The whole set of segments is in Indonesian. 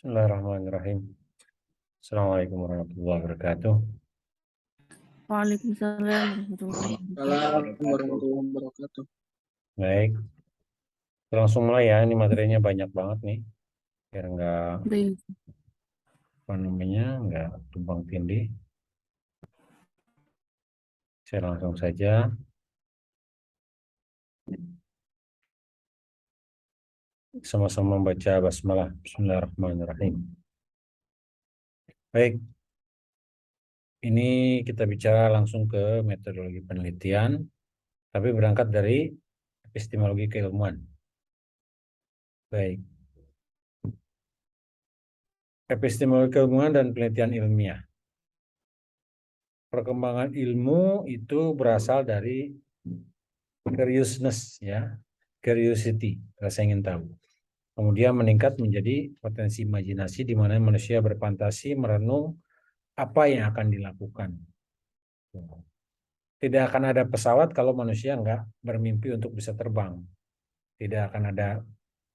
Bismillahirrahmanirrahim. Assalamualaikum warahmatullahi wabarakatuh. Waalaikumsalam warahmatullahi wabarakatuh. Assalamualaikum warahmatullahi wabarakatuh. Baik, langsung mulai ya. Ini materinya banyak banget nih. Biar Baik. nggak tumpang tindih. Saya langsung saja. Sama-sama membaca basmalah. Bismillahirrahmanirrahim. Baik, ini kita bicara langsung ke metodologi penelitian, tapi berangkat dari epistemologi keilmuan. Baik. Epistemologi keilmuan dan penelitian ilmiah. Perkembangan ilmu itu berasal dari curiousness, ya, curiosity, rasa ingin tahu. Kemudian meningkat menjadi potensi imajinasi di mana manusia berfantasi merenung apa yang akan dilakukan. Tidak akan ada pesawat kalau manusia nggak bermimpi untuk bisa terbang. Tidak akan ada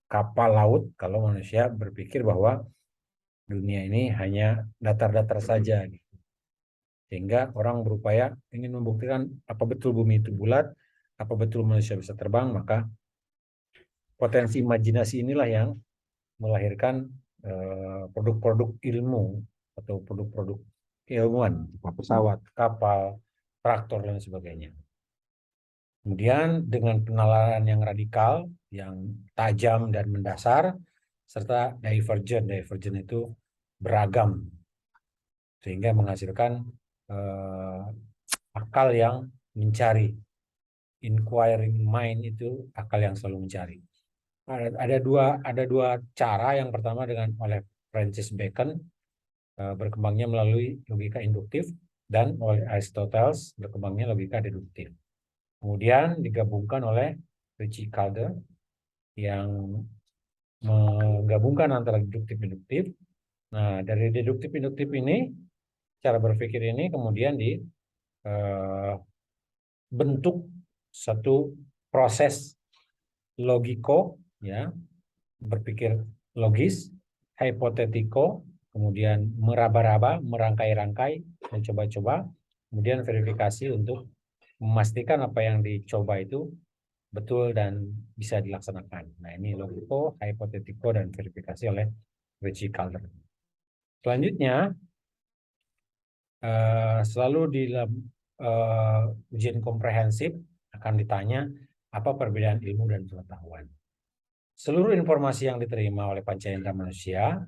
kapal laut kalau manusia berpikir bahwa dunia ini hanya datar-datar saja. Sehingga orang berupaya ingin membuktikan apa betul bumi itu bulat, apa betul manusia bisa terbang, maka potensi imajinasi inilah yang melahirkan produk-produk ilmu atau produk-produk ilmuwan, pesawat, kapal, traktor, dan sebagainya. Kemudian dengan penalaran yang radikal, yang tajam dan mendasar, serta divergent itu beragam, sehingga menghasilkan akal yang mencari. Inquiring mind itu akal yang selalu mencari. Ada dua cara. Yang pertama oleh Francis Bacon, berkembangnya melalui logika induktif, dan oleh Aristoteles berkembangnya logika deduktif. Kemudian digabungkan oleh Richie Calder yang menggabungkan antara deduktif induktif. Nah, dari deduktif induktif ini, cara berpikir ini kemudian dibentuk satu proses logiko, ya, berpikir logis, hipotetiko, kemudian meraba-raba, merangkai-rangkai, mencoba-coba, kemudian verifikasi untuk memastikan apa yang dicoba itu betul dan bisa dilaksanakan. Nah, ini logiko, hipotetiko, dan verifikasi oleh Richie Calder. Selanjutnya, selalu di dalam ujian komprehensif akan ditanya apa perbedaan ilmu dan pengetahuan. Seluruh informasi yang diterima oleh panca indera manusia,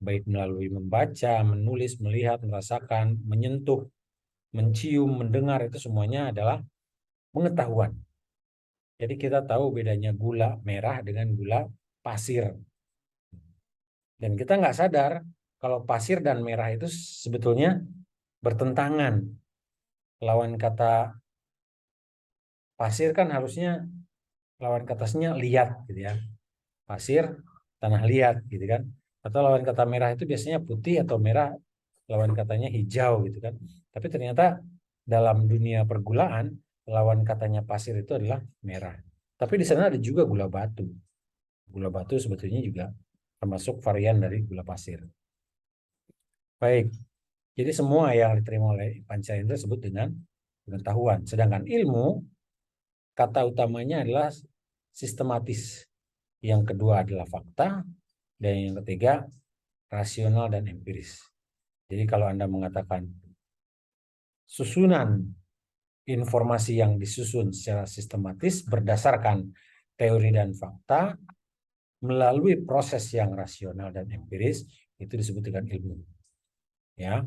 baik melalui membaca, menulis, melihat, merasakan, menyentuh, mencium, mendengar, itu semuanya adalah pengetahuan. Jadi kita tahu bedanya gula merah dengan gula pasir. Dan kita nggak sadar kalau pasir dan merah itu sebetulnya bertentangan. Lawan kata pasir kan harusnya lawan katanya liat gitu ya. Pasir, tanah liat gitu kan. Atau lawan kata merah itu biasanya putih, atau merah lawan katanya hijau gitu kan. Tapi ternyata dalam dunia pergulaan lawan katanya pasir itu adalah merah. Tapi di sana ada juga gula batu. Gula batu sebetulnya juga termasuk varian dari gula pasir. Baik, jadi semua yang diterima oleh panca indera disebut dengan pengetahuan. Sedangkan ilmu, kata utamanya adalah sistematis. Yang kedua adalah fakta, dan yang ketiga rasional dan empiris. Jadi kalau Anda mengatakan susunan informasi yang disusun secara sistematis berdasarkan teori dan fakta melalui proses yang rasional dan empiris, itu disebut dengan ilmu. Ya.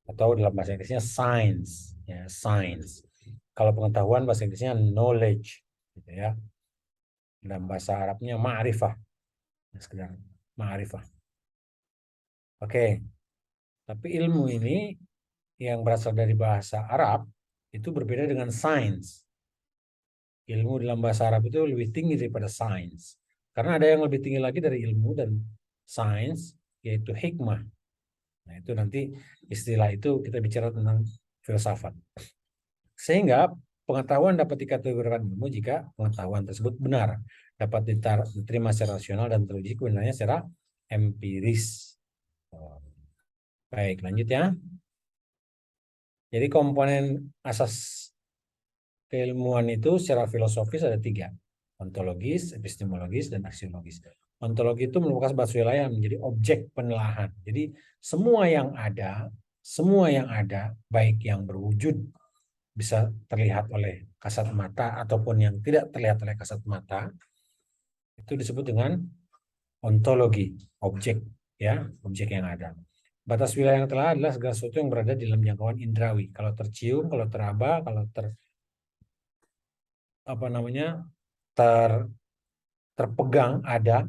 Atau dalam bahasa Inggrisnya science, ya, science. Kalau pengetahuan bahasa Inggrisnya knowledge, gitu ya. Dalam bahasa Arabnya ma'rifah. Sekedar ma'rifah. Oke. Tapi ilmu ini yang berasal dari bahasa Arab itu berbeda dengan science. Ilmu dalam bahasa Arab itu lebih tinggi daripada science. Karena ada yang lebih tinggi lagi dari ilmu dan science, yaitu hikmah. Nah, itu nanti istilah itu kita bicara tentang filsafat. Sehingga pengetahuan dapat dikategorikan ilmu jika pengetahuan tersebut benar, dapat diterima secara rasional dan teruji kebenarannya secara empiris. Baik, lanjut ya. Jadi komponen asas keilmuan itu secara filosofis ada 3. Ontologis, epistemologis, dan aksiologis. Ontologi itu merupakan sebuah wilayah yang menjadi objek penelaahan. Jadi semua yang ada, baik yang berwujud bisa terlihat oleh kasat mata ataupun yang tidak terlihat oleh kasat mata, itu disebut dengan ontologi, objek yang ada. Batas wilayah yang telah adalah segala sesuatu yang berada di dalam jangkauan indrawi. Kalau tercium, kalau teraba, kalau terpegang ada,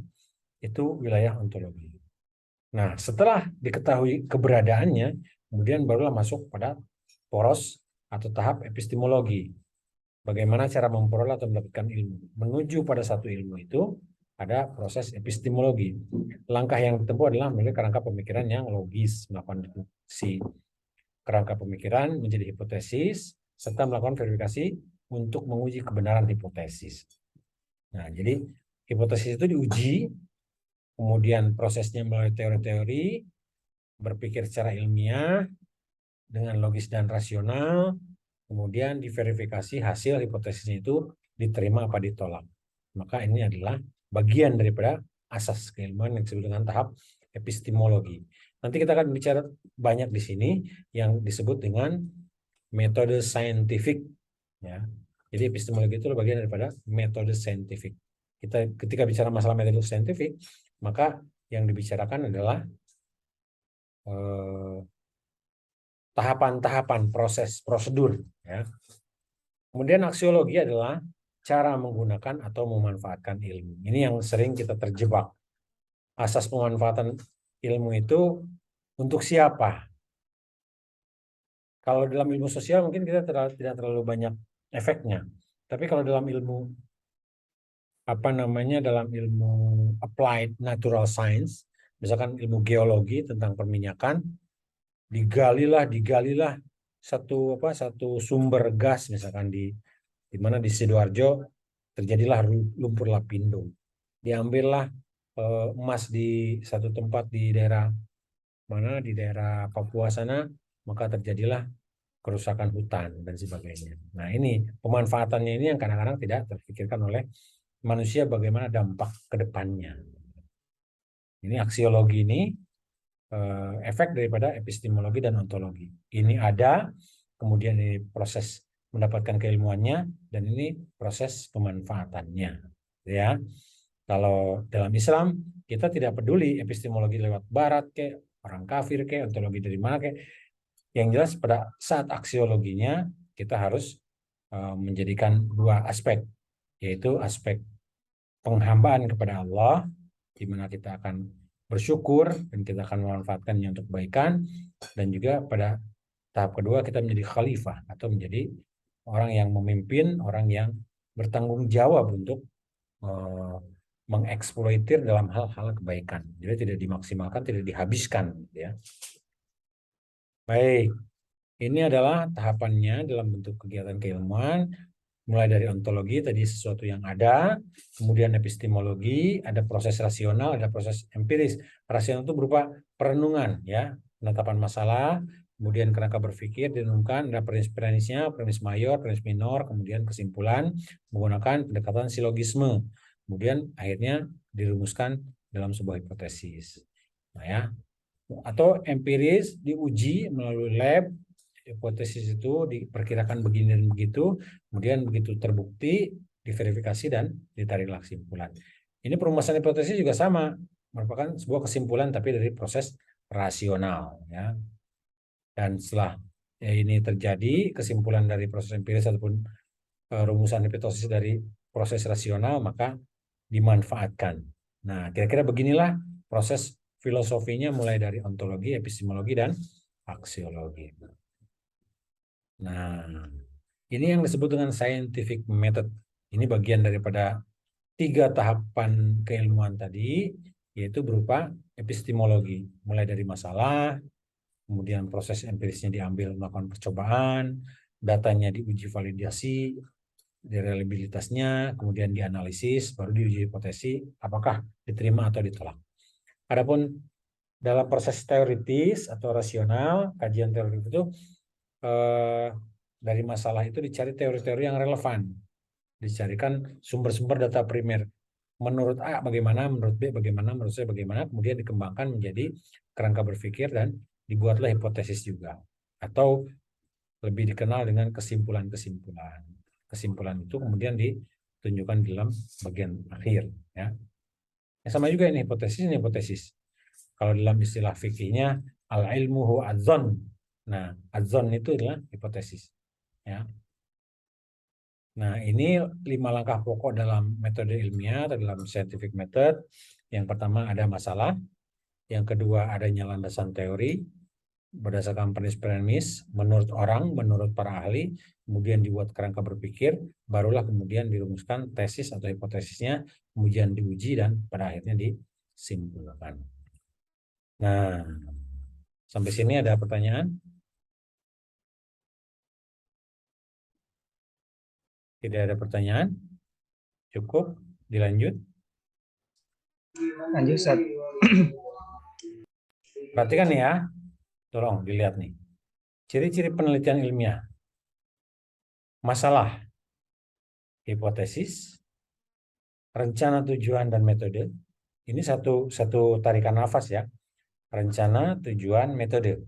itu wilayah ontologi. Nah, setelah diketahui keberadaannya, kemudian barulah masuk pada poros atau tahap epistemologi. Bagaimana cara memperoleh atau mendapatkan ilmu. Menuju pada satu ilmu itu ada proses epistemologi. Langkah yang ditempuh adalah melalui kerangka pemikiran yang logis, melakukan deduksi kerangka pemikiran menjadi hipotesis, serta melakukan verifikasi untuk menguji kebenaran hipotesis. Nah, jadi hipotesis itu diuji, kemudian prosesnya melalui teori-teori, berpikir secara ilmiah, dengan logis dan rasional, kemudian diverifikasi hasil hipotesisnya itu diterima apa ditolak. Maka ini adalah bagian daripada asas keilmuan yang disebut dengan tahap epistemologi. Nanti kita akan bicara banyak di sini yang disebut dengan metode saintifik. Ya. Jadi epistemologi itu bagian daripada metode saintifik. Kita ketika bicara masalah metode saintifik, maka yang dibicarakan adalah tahapan-tahapan proses prosedur. Ya. Kemudian aksiologi adalah cara menggunakan atau memanfaatkan ilmu. Ini yang sering kita terjebak. Asas pemanfaatan ilmu itu untuk siapa? Kalau dalam ilmu sosial mungkin kita tidak terlalu banyak efeknya. Tapi kalau dalam ilmu dalam ilmu applied natural science, misalkan ilmu geologi tentang perminyakan, digalilah satu sumber gas misalkan di mana di Sidoarjo terjadilah lumpur lapindo. Diambillah emas di satu tempat di daerah Papua sana, maka terjadilah kerusakan hutan dan sebagainya. Nah, ini pemanfaatannya ini yang kadang-kadang tidak terpikirkan oleh manusia bagaimana dampak ke depannya. Ini aksiologi ini efek daripada epistemologi dan ontologi. Ini ada, kemudian ini proses mendapatkan keilmuannya, dan ini proses pemanfaatannya. Ya, kalau dalam Islam kita tidak peduli epistemologi lewat Barat ke orang kafir ke ontologi dari mana ke. Yang jelas pada saat aksiologinya kita harus menjadikan 2 aspek, yaitu aspek penghambaan kepada Allah, di mana kita akan bersyukur dan kita akan memanfaatkannya untuk kebaikan, dan juga pada tahap kedua kita menjadi khalifah atau menjadi orang yang memimpin, orang yang bertanggung jawab untuk mengeksploitir dalam hal-hal kebaikan. Jadi tidak dimaksimalkan, tidak dihabiskan, ya. Baik, ini adalah tahapannya dalam bentuk kegiatan keilmuan. Mulai dari ontologi tadi sesuatu yang ada, kemudian epistemologi, ada proses rasional, ada proses empiris. Rasional itu berupa perenungan, ya, penetapan masalah, kemudian kerangka berpikir direnungkan, ada premisnya, premis mayor, premis minor, kemudian kesimpulan menggunakan pendekatan silogisme. Kemudian akhirnya dirumuskan dalam sebuah hipotesis. Nah, ya. Atau empiris diuji melalui lab, hipotesis itu diperkirakan begini dan begitu, kemudian begitu terbukti diverifikasi dan ditariklah kesimpulan. Ini perumusan hipotesis juga sama, merupakan sebuah kesimpulan tapi dari proses rasional, ya. Dan setelah ini terjadi kesimpulan dari proses empiris ataupun rumusan hipotesis dari proses rasional, maka dimanfaatkan. Nah, kira-kira beginilah proses filosofinya mulai dari ontologi, epistemologi, dan aksiologi. Nah, ini yang disebut dengan scientific method. Ini bagian daripada 3 tahapan keilmuan tadi, yaitu berupa epistemologi. Mulai dari masalah, kemudian proses empirisnya diambil melakukan percobaan, datanya diuji validasi, reliabilitasnya, kemudian dianalisis, baru diuji hipotesi, apakah diterima atau ditolak. Adapun dalam proses teoritis atau rasional, kajian teoritis itu dari masalah itu dicari teori-teori yang relevan, dicarikan sumber-sumber data primer. Menurut A bagaimana, menurut B bagaimana, menurut C bagaimana, kemudian dikembangkan menjadi kerangka berpikir dan dibuatlah hipotesis juga. Atau lebih dikenal dengan kesimpulan-kesimpulan. Kesimpulan itu kemudian ditunjukkan dalam bagian akhir. Ya. Sama juga ini hipotesis. Kalau dalam istilah fikihnya, al-ilmu huwa adzon. Nah, adzon itu adalah hipotesis. Ya. Nah, ini 5 langkah pokok dalam metode ilmiah atau dalam scientific method. Yang pertama ada masalah, yang kedua adanya landasan teori berdasarkan premis menurut orang, menurut para ahli, kemudian dibuat kerangka berpikir, barulah kemudian dirumuskan tesis atau hipotesisnya, kemudian diuji dan pada akhirnya disimpulkan. Nah, sampai sini ada pertanyaan? Tidak ada pertanyaan? Cukup? Dilanjut? Lanjut, Ustaz. Perhatikan ya, tolong dilihat nih. Ciri-ciri penelitian ilmiah. Masalah, hipotesis, rencana, tujuan, dan metode. Ini satu tarikan nafas ya. Rencana, tujuan, metode.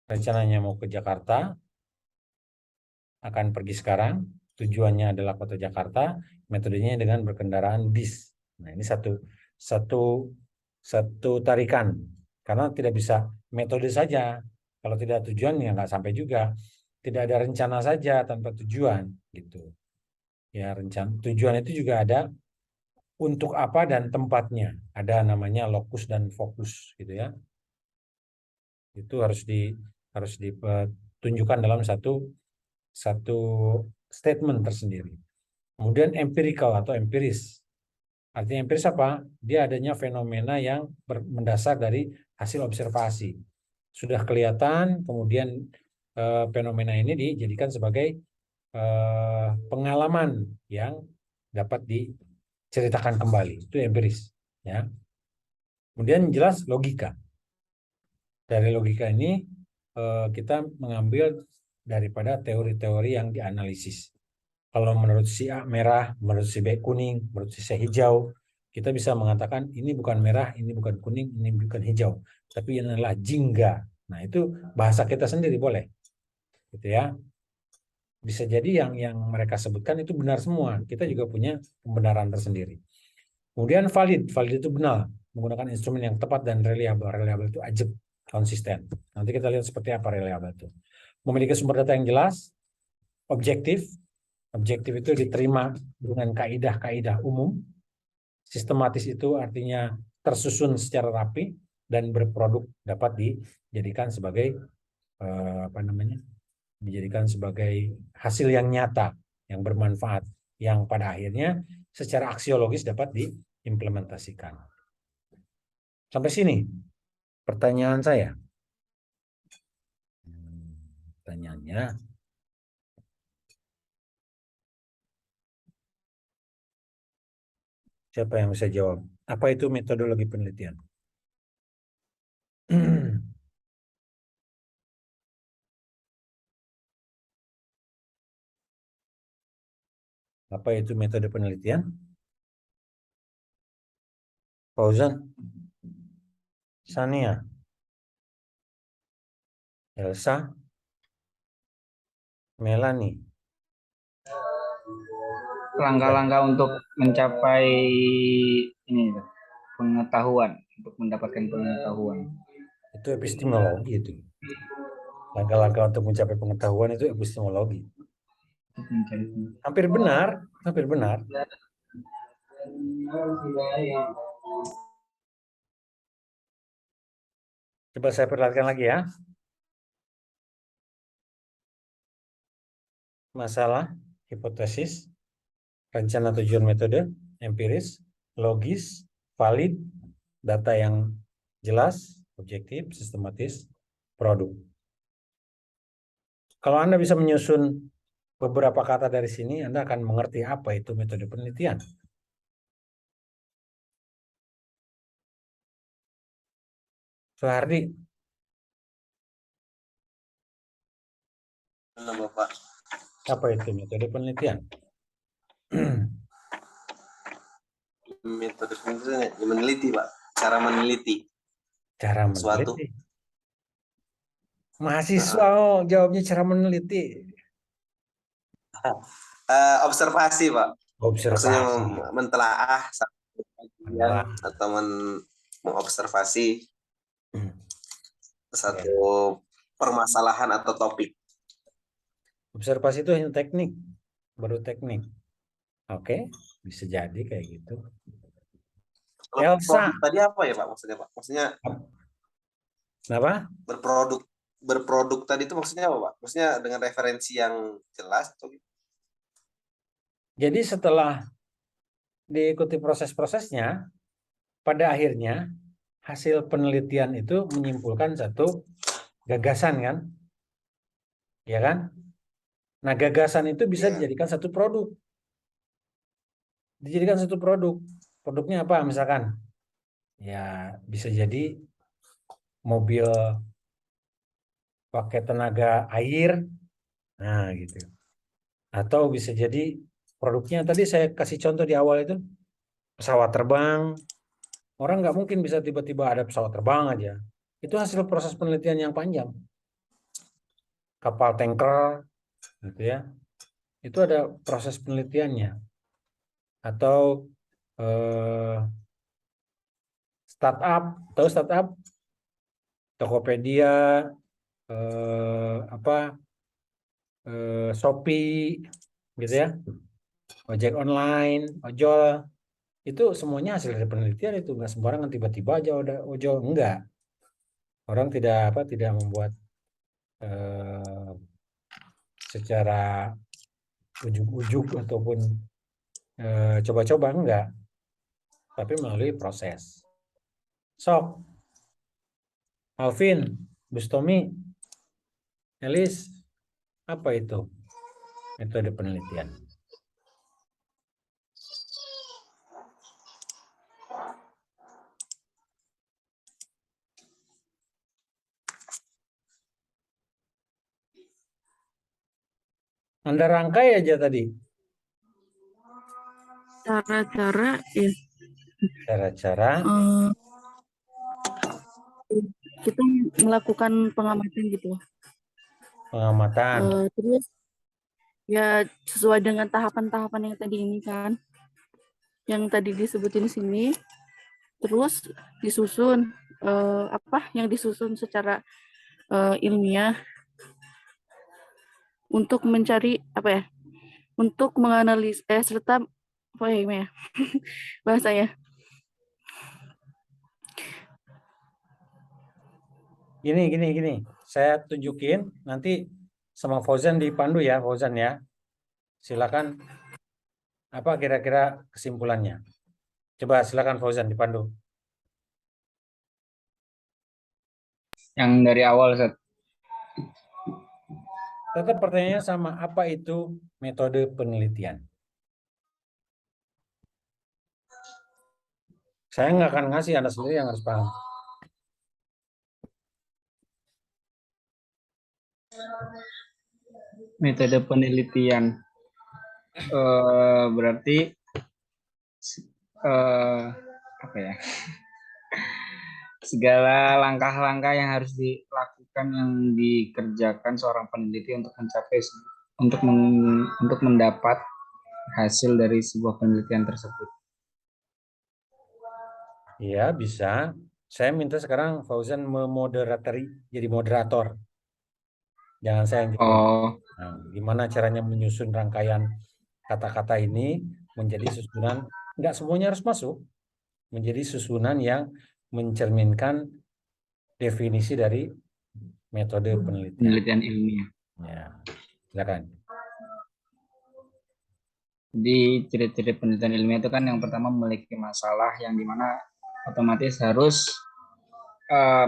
Rencananya mau ke Jakarta, akan pergi sekarang. Tujuannya adalah kota Jakarta, metodenya dengan berkendaraan bis. Nah, ini satu tarikan. Karena tidak bisa metode saja. Kalau tidak tujuan ya nggak sampai juga. Tidak ada rencana saja tanpa tujuan gitu. Ya, tujuan itu juga ada untuk apa dan tempatnya. Ada namanya lokus dan fokus gitu ya. Itu harus ditunjukkan dalam satu statement tersendiri. Kemudian empirical atau empiris. Artinya empiris apa? Dia adanya fenomena yang mendasar dari hasil observasi. Sudah kelihatan, kemudian fenomena ini dijadikan sebagai pengalaman yang dapat diceritakan kembali. Itu empiris. Ya. Kemudian jelas logika. Dari logika ini kita mengambil daripada teori-teori yang dianalisis. Kalau menurut si A merah, menurut si B kuning, menurut si C hijau, kita bisa mengatakan ini bukan merah, ini bukan kuning, ini bukan hijau, tapi ini adalah jingga. Nah, itu bahasa kita sendiri boleh. Gitu ya. Bisa jadi yang mereka sebutkan itu benar semua. Kita juga punya pembenaran tersendiri. Kemudian valid itu benar, menggunakan instrumen yang tepat dan reliable. Reliable itu ajeb, konsisten. Nanti kita lihat seperti apa reliable itu. Memiliki sumber data yang jelas, objektif itu diterima dengan kaidah-kaidah umum. Sistematis itu artinya tersusun secara rapi dan berproduk, dapat dijadikan sebagai dijadikan sebagai hasil yang nyata, yang bermanfaat, yang pada akhirnya secara aksiologis dapat diimplementasikan. Sampai sini pertanyaan saya. Pertanyaannya, siapa yang bisa jawab? Apa itu metodologi penelitian? Apa itu metode penelitian? Fauzan? Sania? Elsa? Melanie? Langkah-langkah untuk mencapai ini pengetahuan, untuk mendapatkan pengetahuan. Itu epistemologi itu. Langkah-langkah untuk mencapai pengetahuan itu epistemologi. Hampir benar, hampir benar. Coba saya perlihatkan lagi ya. Masalah, hipotesis, rencana, tujuan, metode, empiris, logis, valid, data yang jelas, objektif, sistematis, produk. Kalau Anda bisa menyusun beberapa kata dari sini, Anda akan mengerti apa itu metode penelitian. Soehardi, Nah, Bapak. apa itu metode penelitian? Metode penelitian meneliti, Pak. Cara meneliti Cara suatu. meneliti. Mahasiswa jawabnya cara meneliti. Observasi, Pak. Maksudnya Observasi. mentelaah satu kajian Menelaah. atau mengobservasi Ya. satu permasalahan atau topik. Observasi itu hanya teknik, baru teknik. Oke, bisa jadi kayak gitu. Kalau Elsa. produk tadi apa ya, Pak? Maksudnya, Pak? Maksudnya Kenapa? berproduk tadi itu maksudnya apa, Pak? Maksudnya dengan referensi yang jelas atau gitu? Jadi setelah diikuti proses-prosesnya, pada akhirnya hasil penelitian itu menyimpulkan satu gagasan kan? Ya kan? Nah, gagasan itu bisa Iya. dijadikan satu produk. Dijadikan satu produk. Produknya apa misalkan? Ya, bisa jadi mobil pakai tenaga air. Nah, gitu. Atau bisa jadi produknya tadi saya kasih contoh di awal itu pesawat terbang. Orang nggak mungkin bisa tiba-tiba ada pesawat terbang aja. Itu hasil proses penelitian yang panjang. Kapal tanker, gitu ya. Itu ada proses penelitiannya. Atau startup, Tokopedia, Shopee, gitu ya, ojek online, ojol, itu semuanya hasil dari penelitian itu nggak sembarangan tiba-tiba aja udah ojol, enggak. Orang tidak membuat secara ujuk-ujuk ataupun coba-coba enggak, tapi melalui proses. Sok, Alvin, Bustomi, Elis, apa itu metode penelitian? Anda rangkai aja tadi. Cara-cara ya Cara-cara kita melakukan pengamatan gitu. pengamatan. Terus ya sesuai dengan tahapan-tahapan yang tadi ini kan, yang tadi disebutin di sini. Terus disusun yang disusun secara ilmiah untuk mencari apa ya? Untuk menganalisis serta apa ya bahasanya. Gini. Saya tunjukin nanti sama Fauzan dipandu ya, Fauzan ya. Silakan apa kira-kira kesimpulannya. Coba silakan Fauzan dipandu. Yang dari awal, Ustaz. Tetap pertanyaannya sama, apa itu metode penelitian? Saya nggak akan ngasih, Anda sendiri yang harus paham. Metode penelitian berarti apa ya? Segala langkah-langkah yang harus dilakukan, yang dikerjakan seorang peneliti untuk mencapai untuk mendapat hasil dari sebuah penelitian tersebut. Iya, bisa. Saya minta sekarang Fauzan jadi moderator. Jangan saya yang jadi. Nah, gimana caranya menyusun rangkaian kata-kata ini menjadi susunan, nggak semuanya harus masuk, menjadi susunan yang mencerminkan definisi dari metode penelitian. Penelitian ilmiah. Ya, silakan. Jadi ciri-ciri penelitian ilmiah itu kan yang pertama memiliki masalah yang dimana otomatis harus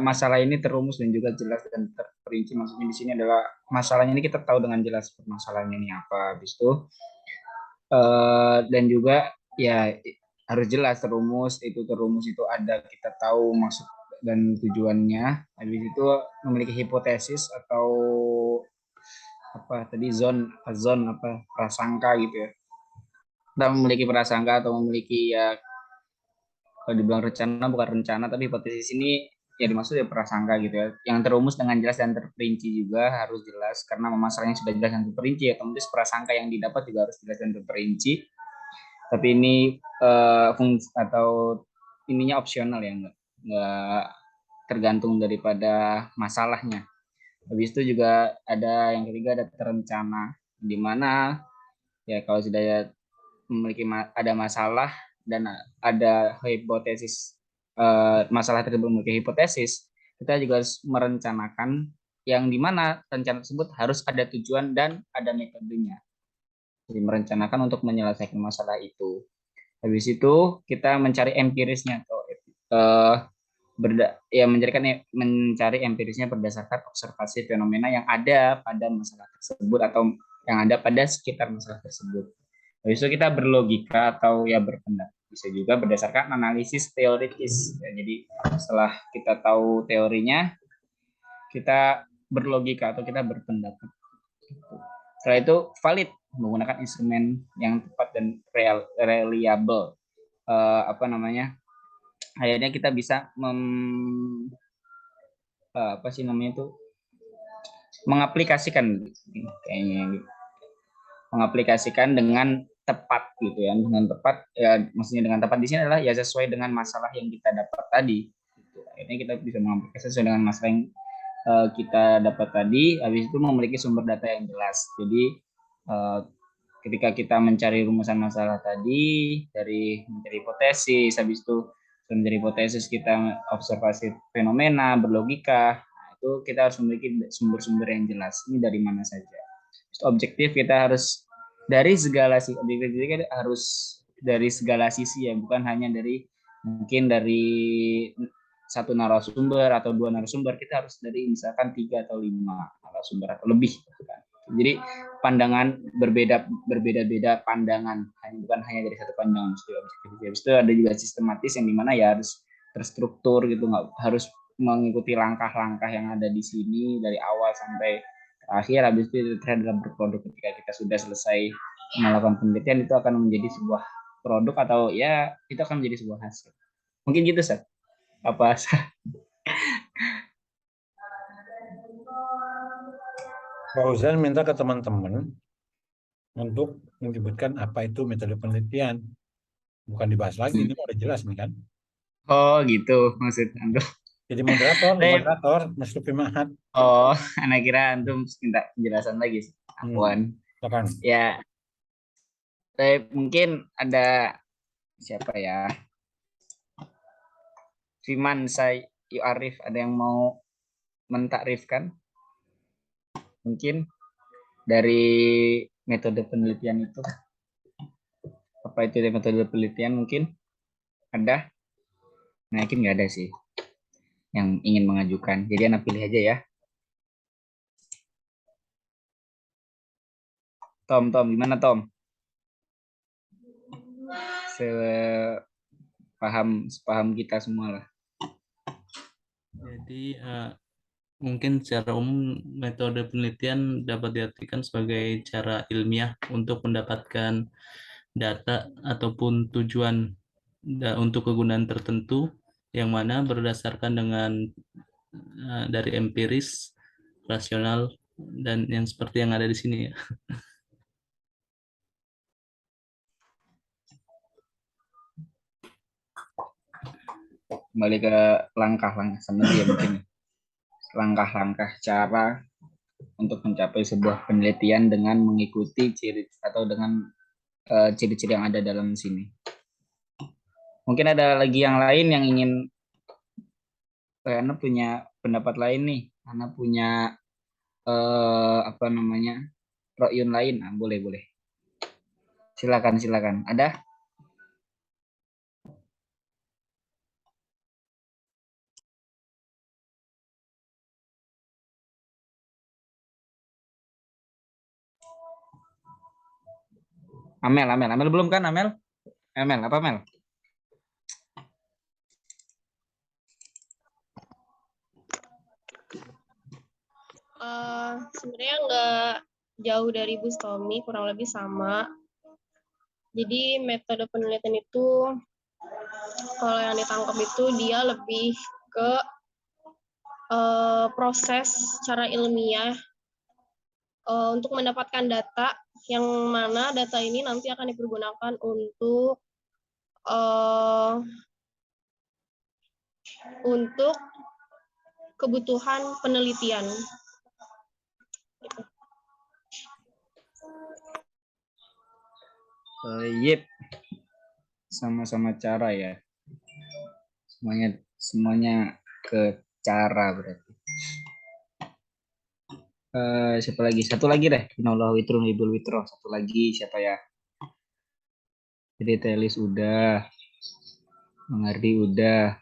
masalah ini terumus dan juga jelas dan terperinci. Maksudnya di sini adalah masalahnya ini kita tahu dengan jelas permasalahannya ini apa. Habis itu dan juga ya harus jelas terumus itu ada, kita tahu maksud dan tujuannya. Habis itu memiliki hipotesis atau apa tadi zone apa prasangka gitu ya. Kita memiliki prasangka atau memiliki ya kalau dibilang rencana bukan rencana tapi hipotesis ini ya dimaksud ya prasangka gitu ya. Yang terumus dengan jelas dan terperinci juga harus jelas karena masalahnya sudah jelas dan terperinci ya otomatis prasangka yang didapat juga harus jelas dan terperinci. Tapi ini fungsi atau ininya opsional ya nggak tergantung daripada masalahnya. Habis itu juga ada yang ketiga ada terencana di mana ya kalau sudah memiliki ada masalah dan ada hipotesis masalah tersebut memiliki hipotesis, kita juga harus merencanakan yang di mana rencana tersebut harus ada tujuan dan ada metodenya. Jadi merencanakan untuk menyelesaikan masalah itu. Habis itu kita mencari empirisnya atau mencari empirisnya berdasarkan observasi fenomena yang ada pada masalah tersebut atau yang ada pada sekitar masalah tersebut. Habis itu kita berlogika atau ya berpendapat. Bisa juga berdasarkan analisis teoritis. Ya, jadi setelah kita tahu teorinya, kita berlogika atau kita berpendapat. Setelah itu valid menggunakan instrumen yang tepat dan reliable. Apa namanya? Akhirnya kita bisa apa sih namanya itu mengaplikasikan kayaknya mengaplikasikan dengan tepat gitu ya dengan tepat ya maksudnya dengan tepat di sini adalah ya sesuai dengan masalah yang kita dapat tadi gitu. Akhirnya kita bisa mengaplikasikan sesuai dengan masalah yang kita dapat tadi habis itu memiliki sumber data yang jelas jadi ketika kita mencari rumusan masalah tadi dari mencari hipotesis habis itu mencari hipotesis kita observasi fenomena berlogika itu kita harus memiliki sumber-sumber yang jelas ini dari mana saja objektif kita harus dari segala sisi objektif kita harus dari segala sisi ya bukan hanya dari mungkin dari satu narasumber atau dua narasumber kita harus dari misalkan 3 atau 5 narasumber atau lebih jadi pandangan berbeda-beda pandangan bukan hanya dari satu pandangan objektif itu ada juga sistematis yang dimana ya harus terstruktur gitu nggak harus mengikuti langkah-langkah yang ada di sini dari awal sampai akhir habis itu dalam berproduk ketika kita sudah selesai melakukan penelitian itu akan menjadi sebuah produk atau ya itu akan menjadi sebuah hasil mungkin gitu Seth apa Pak Uzan minta ke teman-teman untuk menyebutkan apa itu metode penelitian bukan dibahas lagi ini udah jelas nih kan oh gitu maksud antum jadi moderator Mas Lutfi Mahat oh anak kira antum minta penjelasan lagi Afwan silakan ya mungkin ada siapa ya Fiman saya Arif ada yang mau mentakrifkan mungkin dari metode penelitian itu apa itu metode penelitian mungkin ada nah yakin nggak ada sih yang ingin mengajukan jadi anak pilih aja ya Tom gimana Tom sepaham kita semua lah jadi mungkin secara umum metode penelitian dapat diartikan sebagai cara ilmiah untuk mendapatkan data ataupun tujuan untuk kegunaan tertentu yang mana berdasarkan dengan dari empiris, rasional, dan yang seperti yang ada di sini ya. Kembali ke langkah-langkah sama dia mungkin langkah-langkah cara untuk mencapai sebuah penelitian dengan mengikuti ciri atau dengan ciri-ciri yang ada dalam sini. Mungkin ada lagi yang lain yang ingin Anda punya pendapat lain nih, Anda punya apa namanya royun lain, nah, boleh. Silakan. Ada? Amel belum kan Amel apa Amel? Sebenarnya nggak jauh dari bustomi, kurang lebih sama. Jadi metode penelitian itu kalau yang ditangkap itu dia lebih ke proses secara ilmiah untuk mendapatkan data yang mana data ini nanti akan dipergunakan untuk kebutuhan penelitian. Yep, sama-sama cara ya. Semuanya ke cara berarti. Siapa lagi? Satu lagi deh. Inallahu witrun ibul witro. Satu lagi siapa ya? Jadi Telis udah, Mengerti udah.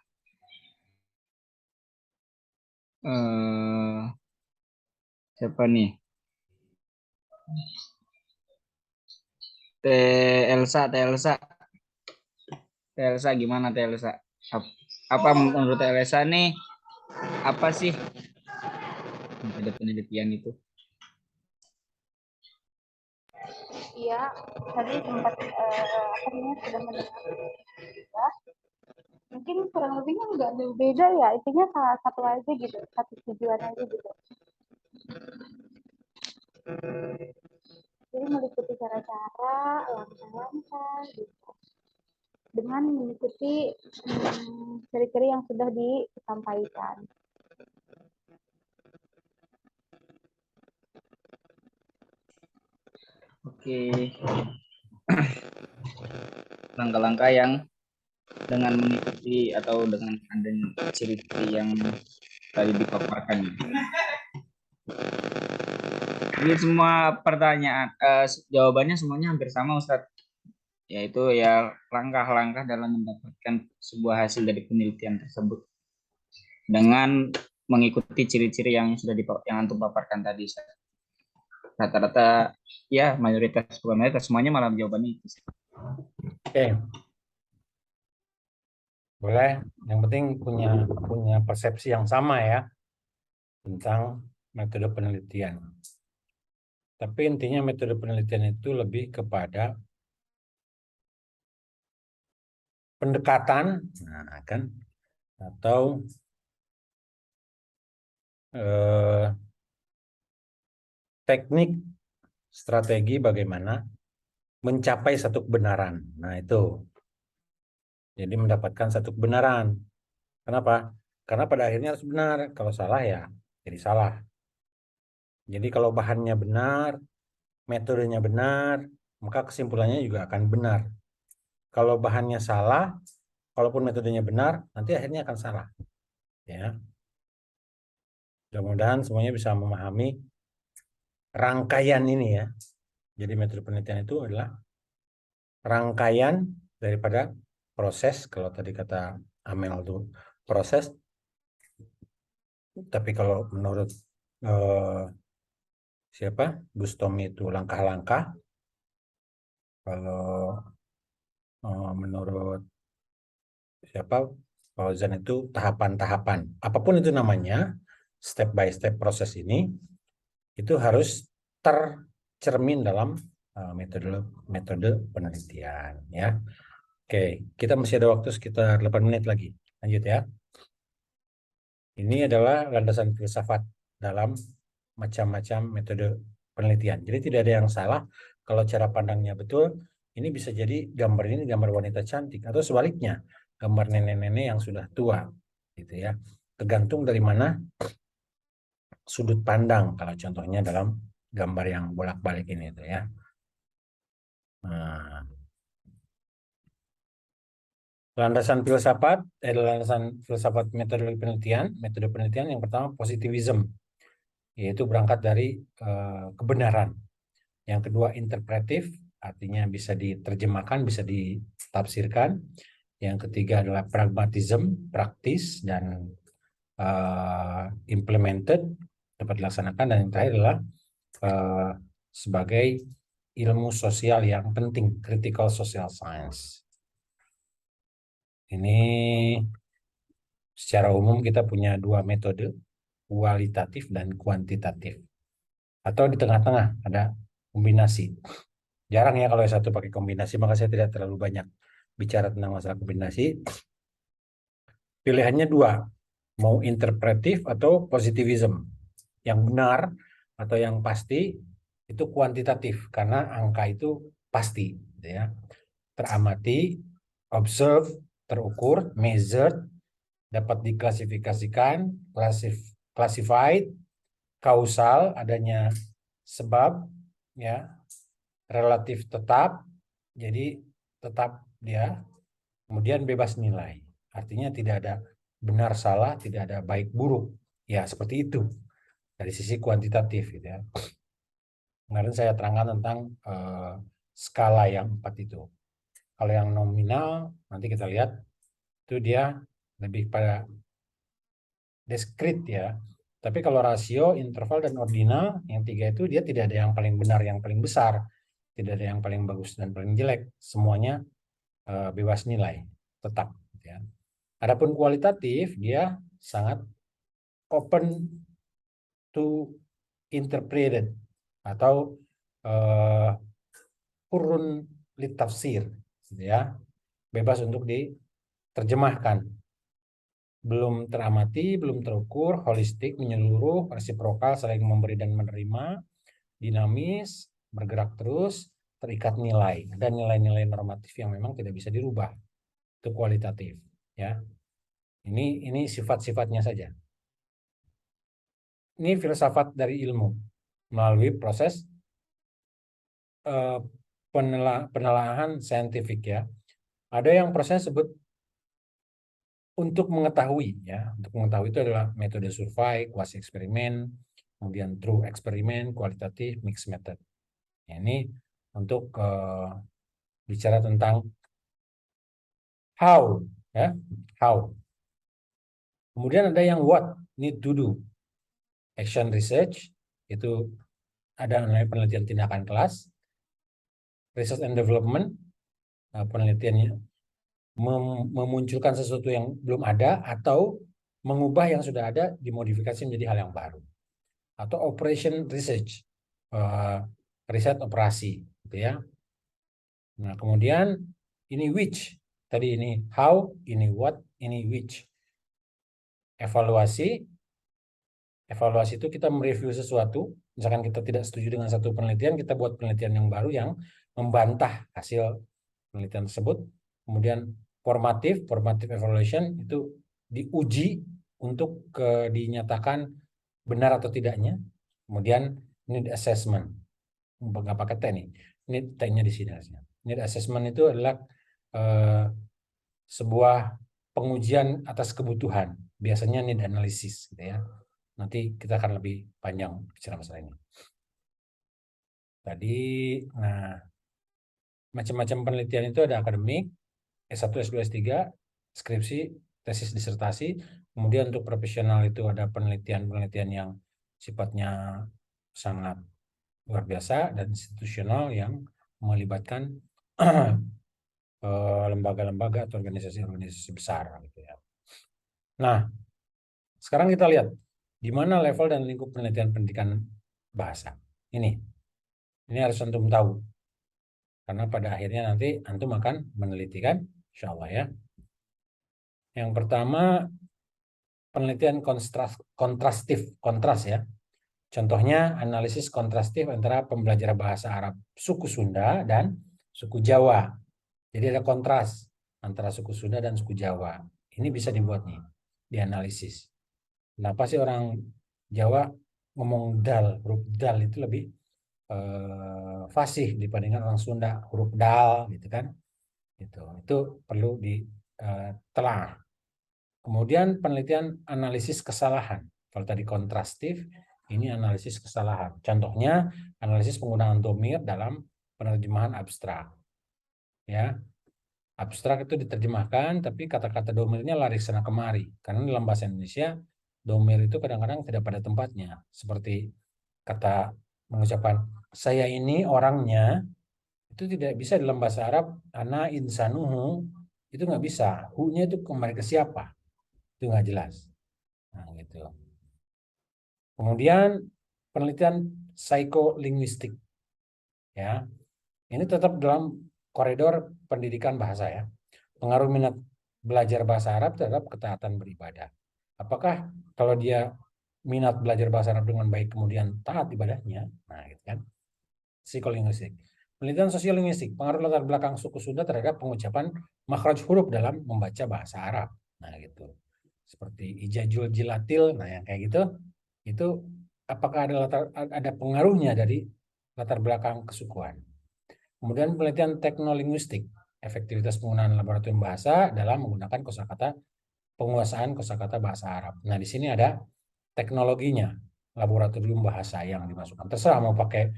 Siapa nih? Telsa gimana Telsa? Apa menurut Telsa nih? Apa sih metode penelitian itu? Iya, tadi sempat sudah mendengar juga. Mungkin kurang lebihnya nggak beda ya, intinya satu aja gitu, satu tujuan aja gitu. Jadi meliputi cara-cara, langkah-langkah gitu, dengan mengikuti ciri-ciri yang sudah disampaikan. Oke. Langkah-langkah yang dengan mengikuti atau dengan adanya ciri-ciri yang tadi dipaparkan. Jadi semua pertanyaan, jawabannya semuanya hampir sama Ustadz. Yaitu ya langkah-langkah dalam mendapatkan sebuah hasil dari penelitian tersebut dengan mengikuti ciri-ciri yang sudah yang antum paparkan tadi. Rata-rata ya mayoritas semuanya malah jawabannya itu. Oke. Boleh, yang penting punya persepsi yang sama ya tentang metode penelitian. Tapi intinya metode penelitian itu lebih kepada pendekatan, nah, kan, atau teknik strategi bagaimana mencapai satu kebenaran. Nah, itu. Jadi mendapatkan satu kebenaran. Kenapa? Karena pada akhirnya harus benar. Kalau salah ya jadi salah. Jadi kalau bahannya benar, metodenya benar, maka kesimpulannya juga akan benar. Kalau bahannya salah, walaupun metodenya benar, nanti akhirnya akan salah. Ya. Mudah-mudahan semuanya bisa memahami rangkaian ini ya. Jadi metode penelitian itu adalah rangkaian daripada proses, kalau tadi kata Amel itu proses, tapi kalau menurut siapa? Bustomi itu langkah-langkah. Kalau menurut siapa? Fauzan itu tahapan-tahapan. Apapun itu namanya, step by step proses ini itu harus tercermin dalam metode penelitian ya. Oke, kita masih ada waktu sekitar 8 menit lagi. Lanjut ya. Ini adalah landasan filsafat dalam macam-macam metode penelitian. Jadi tidak ada yang salah kalau cara pandangnya betul. Ini bisa jadi gambar ini gambar wanita cantik atau sebaliknya gambar nenek-nenek yang sudah tua, gitu ya. Tergantung dari mana sudut pandang. Kalau contohnya dalam gambar yang bolak-balik ini, itu ya. Nah, landasan filsafat adalah landasan filsafat metode penelitian yang pertama positivism, yaitu berangkat dari kebenaran. Yang kedua interpretif, artinya bisa diterjemahkan, bisa ditafsirkan. Yang ketiga adalah pragmatism, praktis dan implemented, dapat dilaksanakan. Dan yang terakhir adalah sebagai ilmu sosial yang penting, critical social science. Ini secara umum kita punya dua metode, kualitatif dan kuantitatif. Atau di tengah-tengah ada kombinasi. Jarang ya kalau yang satu pakai kombinasi, maka saya tidak terlalu banyak bicara tentang masalah kombinasi. Pilihannya dua, mau interpretif atau positivism. Yang benar atau yang pasti itu kuantitatif, karena angka itu pasti, gitu ya. Teramati, observe, terukur, measured, dapat diklasifikasikan, classified, kausal, adanya sebab, ya, relatif tetap, jadi tetap dia, kemudian bebas nilai. Artinya tidak ada benar salah, tidak ada baik buruk. Ya, seperti itu dari sisi kuantitatif, gitu ya. Kemarin saya terangkan tentang skala yang 4 itu. Kalau yang nominal, nanti kita lihat, itu dia lebih pada diskrit ya. Tapi kalau rasio, interval, dan ordinal, yang 3 itu dia tidak ada yang paling benar, yang paling besar. Tidak ada yang paling bagus dan paling jelek. Semuanya bebas nilai, tetap. Ya. Adapun kualitatif, dia sangat open to interpreted atau urun litafsir, gitu ya, bebas untuk diterjemahkan, belum teramati, belum terukur, holistik, menyeluruh, resiprokal, saling memberi dan menerima, dinamis, bergerak terus, terikat nilai, dan nilai-nilai normatif yang memang tidak bisa dirubah, itu kualitatif, ya. Ini sifat-sifatnya saja. Ini filsafat dari ilmu melalui proses penelaahan saintifik, ya. Ada yang proses sebut untuk mengetahui, ya. Untuk mengetahui itu adalah metode survei, kuasi eksperimen, kemudian true eksperimen, kualitatif, mixed method. Ya, ini untuk bicara tentang how, ya, how. Kemudian ada yang what, need to do. Action research, itu ada penelitian tindakan kelas. Research and development, penelitiannya memunculkan sesuatu yang belum ada atau mengubah yang sudah ada, dimodifikasi menjadi hal yang baru. Atau operation research, riset operasi, gitu ya. Nah, kemudian ini which, tadi ini how, ini what, ini which. Evaluasi itu kita mereview sesuatu, misalkan kita tidak setuju dengan satu penelitian, kita buat penelitian yang baru yang membantah hasil penelitian tersebut. Kemudian formative evaluation, itu diuji untuk dinyatakan benar atau tidaknya. Kemudian need assessment, nggak pakai T nih, need T-nya di sini harusnya. Need assessment itu adalah sebuah pengujian atas kebutuhan, biasanya need analysis, gitu ya. Nanti kita akan lebih panjang bicara masalah ini. Tadi, nah, macam-macam penelitian itu ada akademik, S1, S2, S3, skripsi, tesis disertasi. Kemudian untuk profesional itu ada penelitian-penelitian yang sifatnya sangat luar biasa dan institusional yang melibatkan lembaga-lembaga atau organisasi-organisasi besar, gitu ya. Nah, sekarang kita lihat di mana level dan lingkup penelitian pendidikan bahasa. Ini harus antum tahu, karena pada akhirnya nanti antum akan meneliti, kan, insya Allah, ya. Yang pertama, penelitian kontras, ya. Contohnya analisis kontrastif antara pembelajaran bahasa Arab suku Sunda dan suku Jawa. Jadi ada kontras antara suku Sunda dan suku Jawa. Ini bisa dibuat nih, dianalisis. Kenapa sih orang Jawa ngomong dal, huruf dal itu lebih fasih dibandingkan orang Sunda, huruf dal, gitu kan? Itu perlu ditelah. Kemudian penelitian analisis kesalahan. Kalau tadi kontrastif, ini analisis kesalahan. Contohnya analisis penggunaan domir dalam penerjemahan abstrak. Ya, abstrak itu diterjemahkan, tapi kata-kata domirnya lari sana kemari. Karena dalam bahasa Indonesia, domir itu kadang-kadang tidak pada tempatnya. Seperti kata mengucapkan saya ini orangnya, itu tidak bisa dalam bahasa Arab. Ana insanuhu, itu nggak bisa. Hu-nya itu kembali ke siapa? Itu nggak jelas. Nah, gitu. Kemudian penelitian psikolinguistik. Ya. Ini tetap dalam koridor pendidikan bahasa ya. Pengaruh minat belajar bahasa Arab terhadap ketaatan beribadah. Apakah kalau dia minat belajar bahasa Arab dengan baik kemudian taat ibadahnya? Nah, gitu kan. Psikolinguistik. Penelitian sosiolinguistik, pengaruh latar belakang suku Sunda terhadap pengucapan makhraj huruf dalam membaca bahasa Arab. Nah, gitu. Seperti ijajul jilatil, nah yang kayak gitu, itu apakah ada pengaruhnya dari latar belakang kesukuan. Kemudian penelitian teknolinguistik, efektivitas penggunaan laboratorium bahasa dalam menggunakan kosakata, penguasaan kosakata bahasa Arab. Nah, di sini ada teknologinya, laboratorium bahasa yang dimasukkan. Terserah mau pakai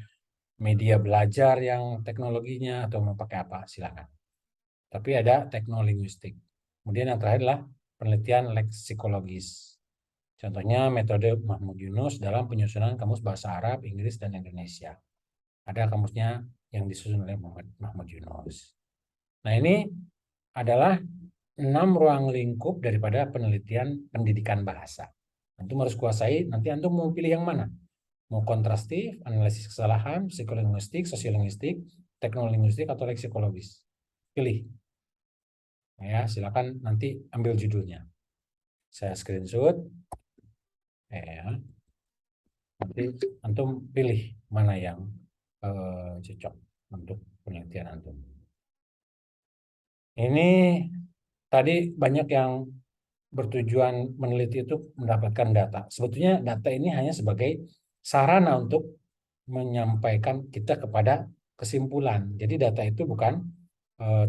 media belajar yang teknologinya atau mau pakai apa, silakan. Tapi ada teknolinguistik. Kemudian yang terakhir adalah penelitian leksikologis. Contohnya metode Mahmud Yunus dalam penyusunan kamus bahasa Arab, Inggris, dan Indonesia. Ada kamusnya yang disusun oleh Mahmud Yunus. Nah, ini adalah 6 ruang lingkup daripada penelitian pendidikan bahasa. Antum harus kuasai, nanti antum mau pilih yang mana? Mau kontrastif, analisis kesalahan, psikolinguistik, sosiolinguistik, teknolinguistik, atau leksikologis. Pilih. Ya, silakan nanti ambil judulnya. Saya screenshot. Ya. Nanti antum pilih mana yang cocok untuk penelitian antum. Ini tadi banyak yang bertujuan meneliti itu mendapatkan data. Sebetulnya data ini hanya sebagai sarana untuk menyampaikan kita kepada kesimpulan. Jadi data itu bukan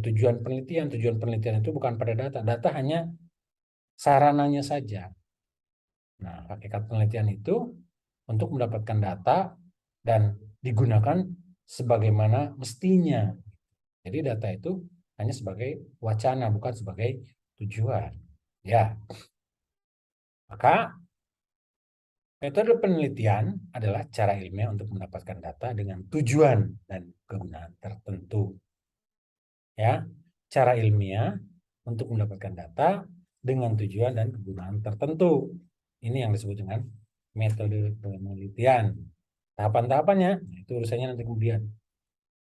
tujuan penelitian. Tujuan penelitian itu bukan pada data. Data hanya sarananya saja. Nah, hakikat penelitian itu untuk mendapatkan data dan digunakan sebagaimana mestinya. Jadi data itu hanya sebagai wacana, bukan sebagai tujuan. Ya. Maka metode penelitian adalah cara ilmiah untuk mendapatkan data dengan tujuan dan kegunaan tertentu. Ya, cara ilmiah untuk mendapatkan data dengan tujuan dan kegunaan tertentu. Ini yang disebut dengan metode penelitian. Tahapan-tahapannya itu urusannya nanti kemudian.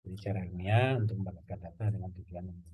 Jadi cara ilmiah untuk mendapatkan data dengan tujuan